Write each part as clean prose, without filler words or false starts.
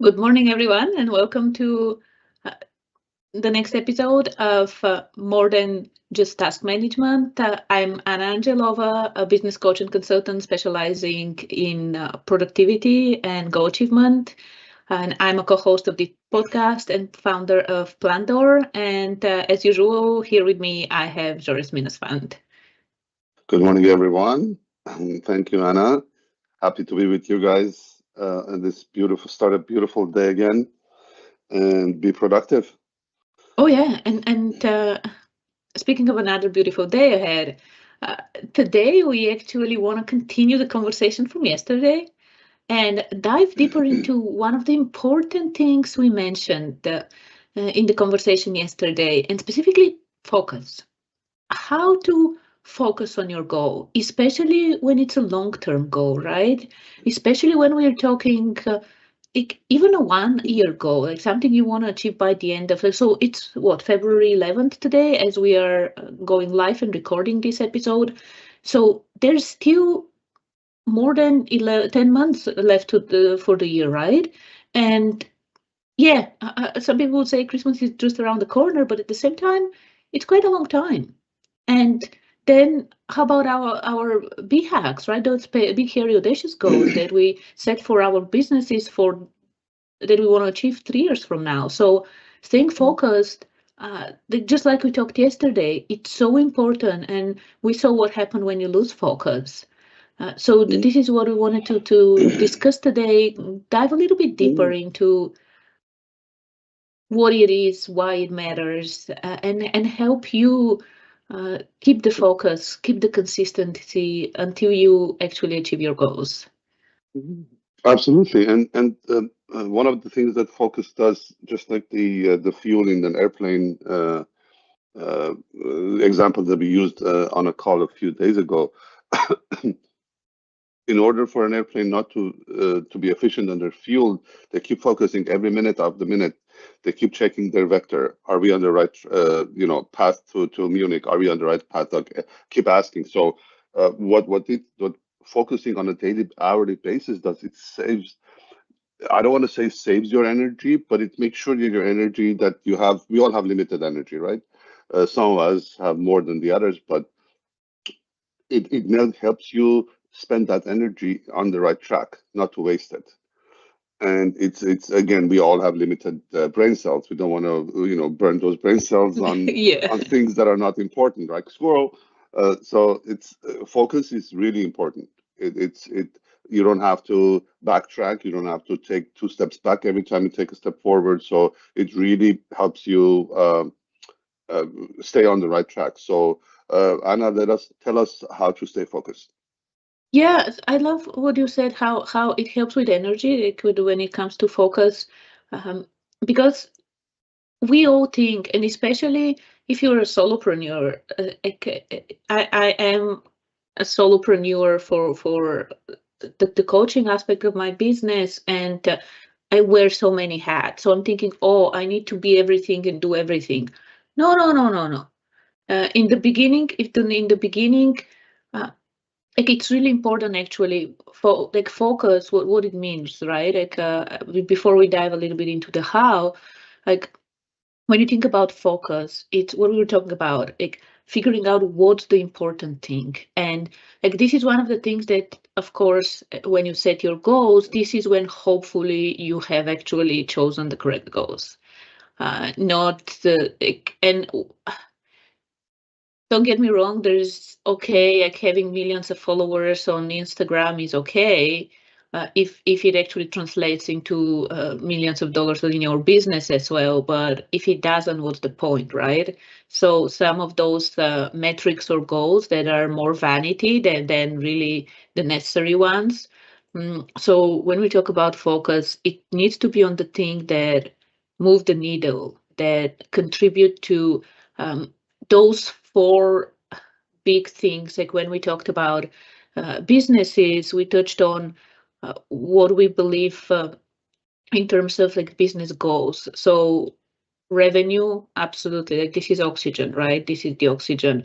Good morning, everyone, and welcome to uh, the next episode of More Than Just Task Management. I'm Anna Angelova, a business coach and consultant specializing in productivity and goal achievement. And I'm a co-host of the podcast and founder of Plandor. And as usual, here with me, I have Joris Minusfand. Good morning, everyone. Thank you, Anna. Happy to be with you guys on this start a beautiful day again, and be productive. Oh, yeah. And speaking of another beautiful day ahead, uh, today we actually want to continue the conversation from yesterday and dive deeper into one of the important things we mentioned in the conversation yesterday, and specifically focus. How to focus on your goal, especially when it's a long term goal, right? Especially when we're talking. Even a 1 year goal, like something you want to achieve by the end of it. So it's what, February 11th today, as we are going live and recording this episode. So there's still more than 10 months left for the year, right? And yeah, some people would say Christmas is just around the corner, but at the same time, it's quite a long time. And then how about our big hacks, right? Those big, hairy, audacious goals that we set for our businesses for that we want to achieve 3 years from now. So staying focused, just like we talked yesterday, it's so important. And we saw what happened when you lose focus. This is what we wanted to discuss today, dive a little bit deeper into what it is, why it matters, and help you keep the focus, keep the consistency until you actually achieve your goals. Absolutely, and one of the things that focus does, just like the fuel in an airplane uh, example that we used on a call a few days ago. In order for an airplane not to be efficient on their fuel, they keep focusing every minute of the minute. They keep checking their vector. Are we on the right, path to Munich? Are we on the right path? Okay. Keep asking. So, what focusing on a daily, hourly basis does, it saves. I don't want to say saves your energy, but it makes sure that your energy that you have. We all have limited energy, right? Some of us have more than the others, but it now helps you spend that energy on the right track, not to waste it. And it's again, we all have limited brain cells. We don't want to burn those brain cells Yeah. on things that are not important, like squirrel. So it's focus is really important. It You don't have to backtrack. You don't have to take two steps back every time you take a step forward. So it really helps you stay on the right track. So Anna, tell us how to stay focused. Yeah, I love what you said, how it helps with energy, when it comes to focus, um, because we all think, and especially if you're a solopreneur, I am a solopreneur for the coaching aspect of my business, and I wear so many hats. So I'm thinking, oh, I need to be everything and do everything. No, no, no, no, no. In the beginning, in the beginning. Uh, like it's really important actually for like focus what it means, right? Like before we dive a little bit into the how, like when you think about focus, it's what we were talking about, like figuring out what's the important thing. And like this is one of the things that, of course, when you set your goals, this is when hopefully you have actually chosen the correct goals. Not the like, and don't get me wrong, there's okay, like having millions of followers on Instagram is okay, if it actually translates into millions of dollars in your business as well. But if it doesn't, what's the point, right? So some of those metrics or goals that are more vanity than really the necessary ones. So when we talk about focus, it needs to be on the thing that move the needle, that contribute to those four big things. Like when we talked about businesses, we touched on what we believe in terms of like business goals. So revenue, absolutely. Like this is oxygen, right? This is the oxygen.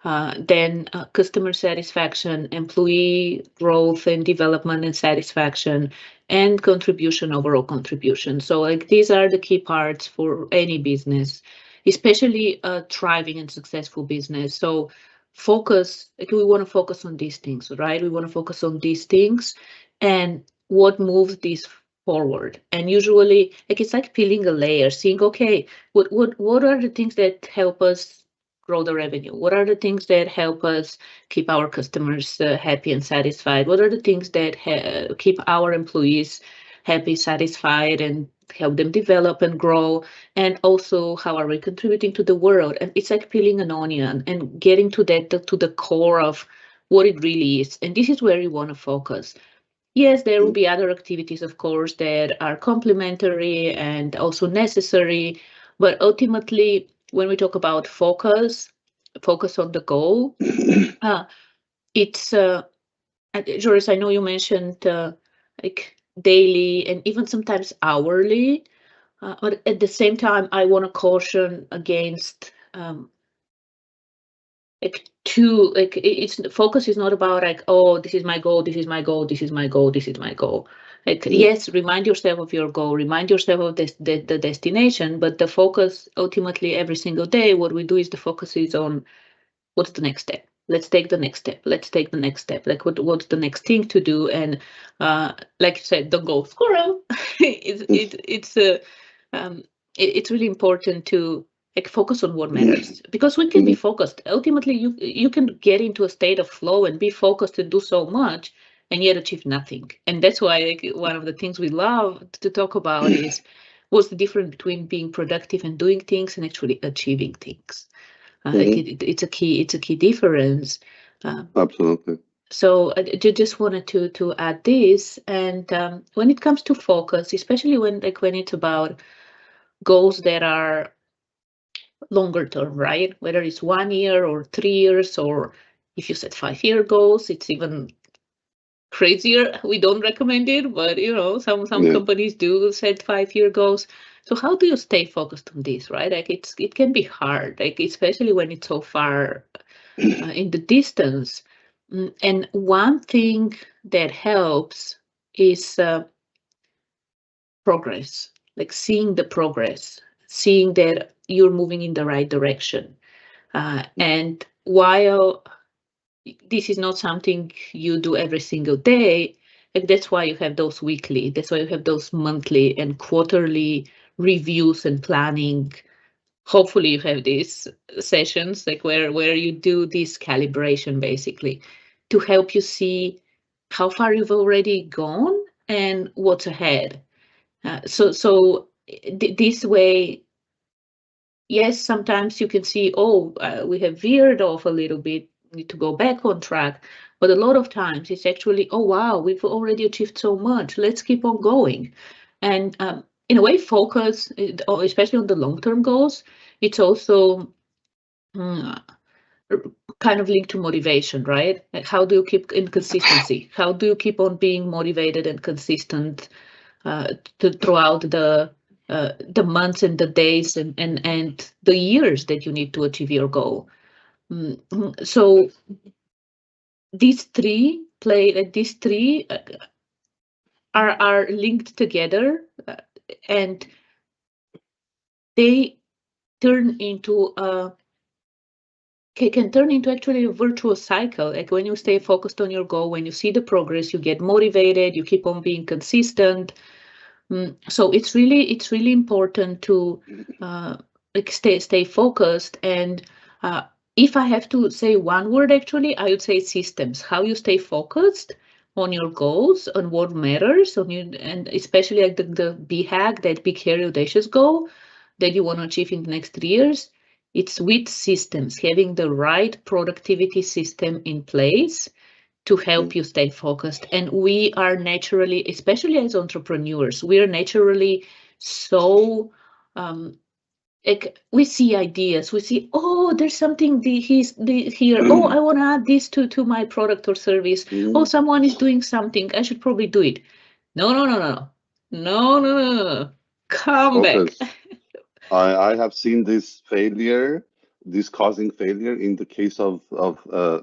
Then customer satisfaction, employee growth and development and satisfaction, and contribution, overall contribution. So like these are the key parts for any business, especially a thriving and successful business. So focus, like we want to focus on these things, right? We want to focus on these things and what moves these forward. And usually like it's like peeling a layer, seeing, okay, what are the things that help us grow the revenue? What are the things that help us keep our customers happy and satisfied? What are the things that keep our employees happy, satisfied, and help them develop and grow? And also, how are we contributing to the world? And it's like peeling an onion and getting to that, to the core of what it really is. And this is where you want to focus. Yes, there will be other activities, of course, that are complementary and also necessary. But ultimately, when we talk about focus on the goal, it's Joris, I know you mentioned like daily and even sometimes hourly, but at the same time, I want to caution against it's focus is not about like, oh, this is my goal, this is my goal, this is my goal, this is my goal. Like yes, remind yourself of your goal, remind yourself of the destination, but the focus ultimately every single day, what we do is the focus is on what's the next step. Let's take the next step. Let's take the next step. Like what's the next thing to do? And like you said, don't go squirrel. It's really important to like focus on what matters, because we can be focused. Ultimately, you can get into a state of flow and be focused and do so much and yet achieve nothing. And that's why like, one of the things we love to talk about is what's the difference between being productive and doing things and actually achieving things. It's a key difference. Absolutely. So I just wanted to add this. And when it comes to focus, especially when it's about goals that are longer term, right? Whether it's 1 year or 3 years, or if you set 5-year goals, it's even crazier. We don't recommend it, but some companies do set 5-year goals. So how do you stay focused on this, right? Like it can be hard, like especially when it's so far in the distance. And one thing that helps is progress, like seeing the progress, seeing that you're moving in the right direction. And while this is not something you do every single day, like that's why you have those weekly, that's why you have those monthly and quarterly reviews and planning. Hopefully you have these sessions like where you do this calibration basically to help you see how far you've already gone and what's ahead. So this way, yes, sometimes you can see, we have veered off a little bit, need to go back on track. But a lot of times it's actually, oh, wow, we've already achieved so much. Let's keep on going. And in a way, focus, especially on the long-term goals, it's also kind of linked to motivation, right? Like how do you keep in consistency? How do you keep on being motivated and consistent throughout the months and the days and the years that you need to achieve your goal? So these three are linked together, and they turn into can turn into actually a virtuous cycle. Like when you stay focused on your goal, when you see the progress, you get motivated, you keep on being consistent. So it's really important to like stay focused. And if I have to say one word, actually, I would say systems. How you stay focused on your goals, on what matters, and especially like the BHAG, that big, hairy, audacious goal that you want to achieve in the next 3 years. It's with systems, having the right productivity system in place to help you stay focused. And we are naturally, especially as entrepreneurs, we are naturally so like we see ideas, we see, there's something here. I want to add this to my product or service. Someone is doing something, I should probably do it. No. Come Focus. back. I have seen this causing failure in the case of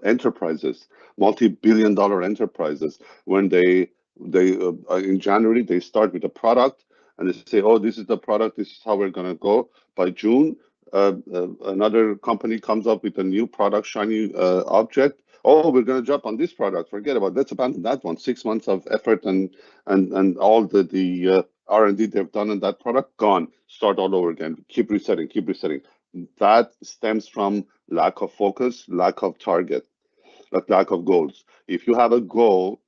enterprises, multi-billion-dollar enterprises, when they in January they start with a product and they say, oh, this is the product, this is how we're going to go. By June, another company comes up with a new product, shiny object. Oh, we're going to jump on this product. Forget about it. Let's abandon that one. 6 months of effort and all the R&D they've done on that product, gone. Start all over again. Keep resetting, keep resetting. That stems from lack of focus, lack of target, lack of goals. If you have a goal,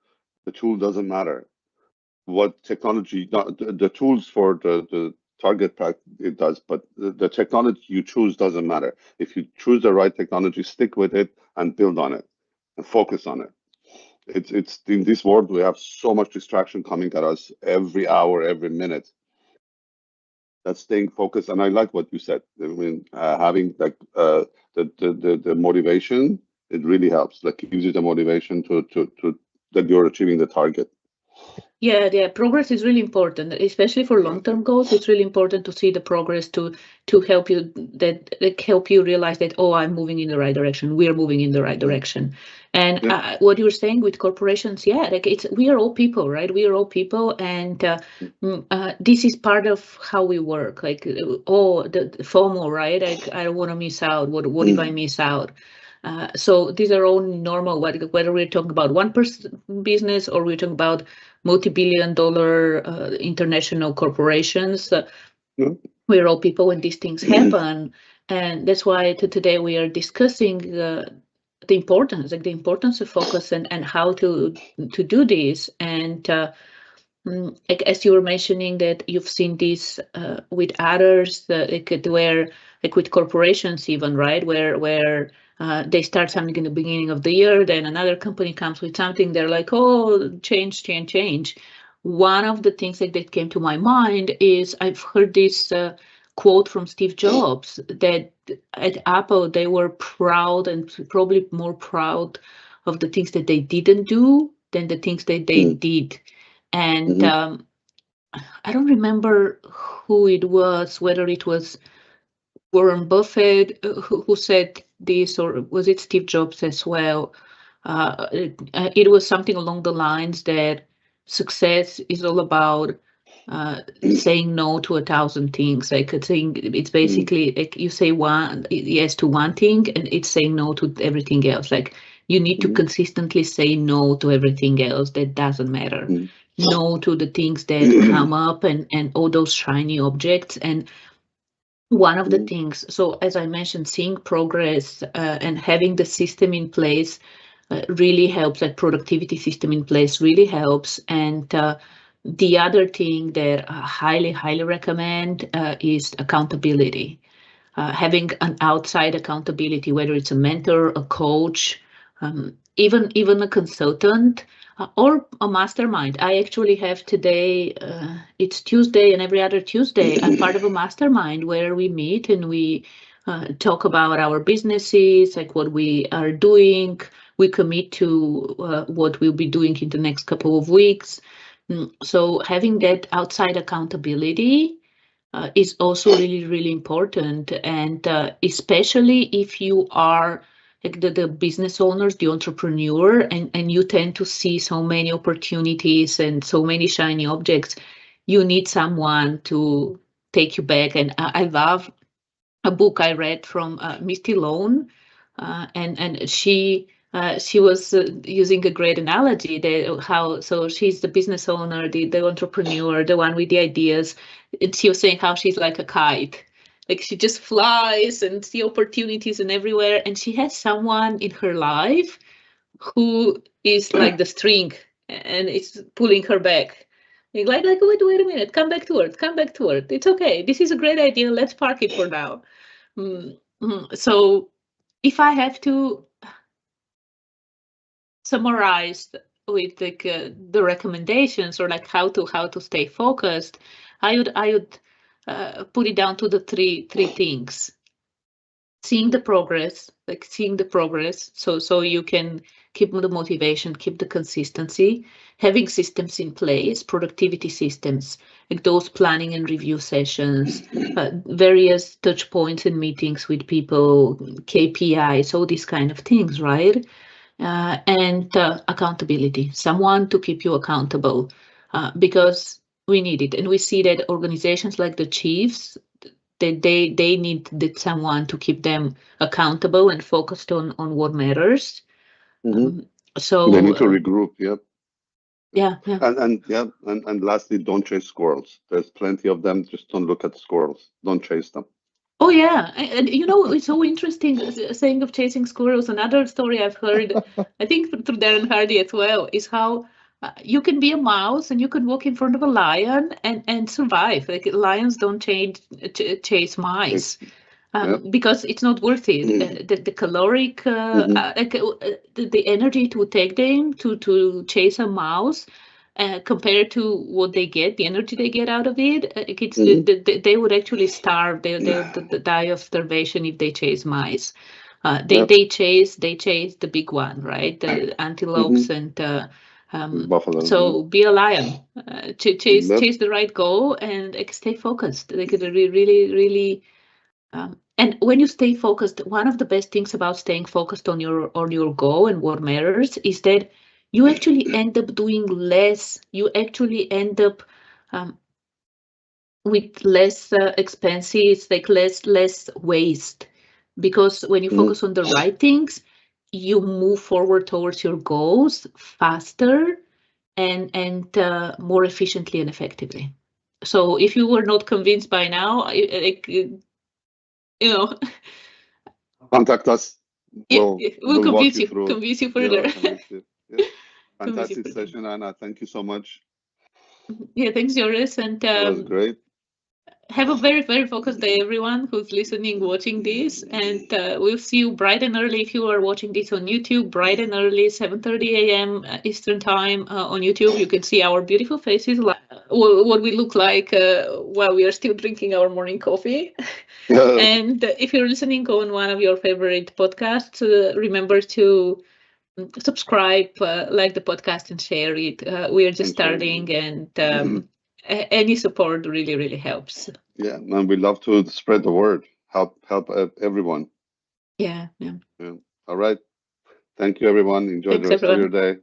the tool doesn't matter. What technology, the tools for the target pack, it does, but the technology you choose doesn't matter. If you choose the right technology, stick with it and build on it and focus on it. It's in this world, we have so much distraction coming at us every hour, every minute. That's staying focused. And I like what you said. I mean, having like the motivation, it really helps. Like, gives you the motivation to that you're achieving the target. Yeah, progress is really important, especially for long-term goals. It's really important to see the progress to help you help you realize that, oh, I'm moving in the right direction. We're moving in the right direction. And what you were saying with corporations, like we are all people, right? We are all people, and this is part of how we work. Like, the FOMO, right? I don't want to miss out. What if I miss out? So these are all normal, whether we're talking about one-person business or we're talking about multi-billion-dollar international corporations. We're all people when these things happen, and that's why today we are discussing the importance, like the importance of focus and how to do this. And like, as you were mentioning that you've seen this with others, where like with corporations even, right, where they start something in the beginning of the year, then another company comes with something, they're like, oh, change. One of the things that came to my mind is I've heard this quote from Steve Jobs that at Apple, they were proud and probably more proud of the things that they didn't do than the things that they did. And I don't remember who it was, whether it was Warren Buffett who said this, or was it Steve Jobs as well? It was something along the lines that success is all about saying no to 1,000 things. Like, I think it's basically like you say yes to one thing, and it's saying no to everything else. Like, you need to consistently say no to everything else that doesn't matter. No to the things that come up and all those shiny objects. And one of the things, so as I mentioned, seeing progress and having the system in place really helps. That productivity system in place really helps. And the other thing that I highly recommend is accountability. Having an outside accountability, whether it's a mentor, a coach, even a consultant, or a mastermind. I actually have today, it's Tuesday, and every other Tuesday, I'm part of a mastermind where we meet and we talk about our businesses, like what we are doing. We commit to what we'll be doing in the next couple of weeks. So having that outside accountability is also really important. And especially if you are like the business owners, the entrepreneur, and you tend to see so many opportunities and so many shiny objects, you need someone to take you back. And I love a book I read from Misty Lone, and she was using a great analogy that so she's the business owner, the entrepreneur, the one with the ideas. And she was saying how she's like a kite. Like, she just flies and see opportunities and everywhere. And she has someone in her life who is like the string and it's pulling her back. Like, wait a minute, come back to earth. It's okay. This is a great idea. Let's park it for now. So if I have to summarize with like the recommendations, or like how to stay focused, I would put it down to the three things. Seeing the progress, so you can keep the motivation, keep the consistency, having systems in place, productivity systems, like those planning and review sessions, various touch points and meetings with people, KPIs, all these kind of things, right? and accountability, someone to keep you accountable, because we need it. And we see that organizations like the Chiefs, they need someone to keep them accountable and focused on what matters. Mhm. So They need to regroup. Yep. yeah. And lastly, don't chase squirrels. There's plenty of them. Just don't look at squirrels. Don't chase them. Oh yeah, and it's so interesting saying of chasing squirrels. Another story I've heard, I think through Darren Hardy as well, is how you can be a mouse and you can walk in front of a lion and survive. Like lions don't chase mice. Because it's not worth it. The caloric, the energy to take them to chase a mouse, compared to what they get, the energy they get out of it, they would actually starve. They die of starvation if they chase mice. They chase the big one, right? The antelopes and Buffalo. so be a lion, chase the right goal and stay focused. They could really. And when you stay focused, one of the best things about staying focused on your goal and what matters is that you actually end up doing less. You actually end up with less expenses, like less waste, because when you focus on the right things, you move forward towards your goals faster and more efficiently and effectively. So if you were not convinced by now, contact us. We'll walk you through. convince you further. Yeah. Fantastic session, Anna. Thank you so much. Yeah, thanks, Joris. And that was great. Have a very, very focused day, everyone who's listening, watching this. And we'll see you bright and early if you are watching this on YouTube, bright and early, 7:30 a.m. Eastern time on YouTube. You can see our beautiful faces, what we look like while we are still drinking our morning coffee. And if you're listening on one of your favorite podcasts, remember to subscribe, like the podcast, and share it. We are just starting, and any support really helps. Yeah, and we love to spread the word, help everyone. Yeah. All right. Thank you, everyone. Enjoy the rest of your day.